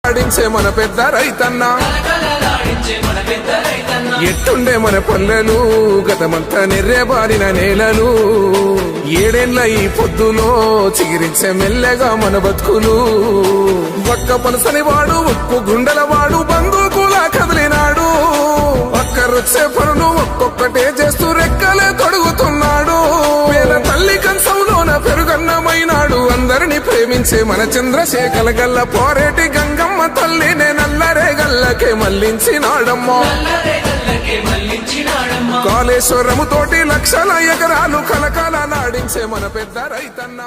ఆడించే మన పెద్ద రైతన్న ఎట్టుండే మన పల్లెలు గతమంతా నెర్రెబారిన నేలలు ఏడేళ్ల ఈ పొద్దులో చిగిరించే మెల్లగా మన బతుకులు ఒక్క పలసని వాడు ఉక్కు గుండెల వాడు బంధుకులా కదిలినాడు ఒక్కరొచ్చే పనులు ఒక్కొక్కటే చేస్తూ రెక్కలే తొడుగుతున్నాడు పేద తల్లి కంచంలోన పెరుగన్నమైనాడు అందరినీ ప్రేమించే మన చంద్రశేఖర గల్ల పోరేటి గంగమ్మ తల్లినే నల్లరే గల్లకే మళ్లించినాడమ్మా కాళేశ్వరము తోటి లక్షల ఎకరాలు కలకాల నాడించే మన పెద్ద రైతన్న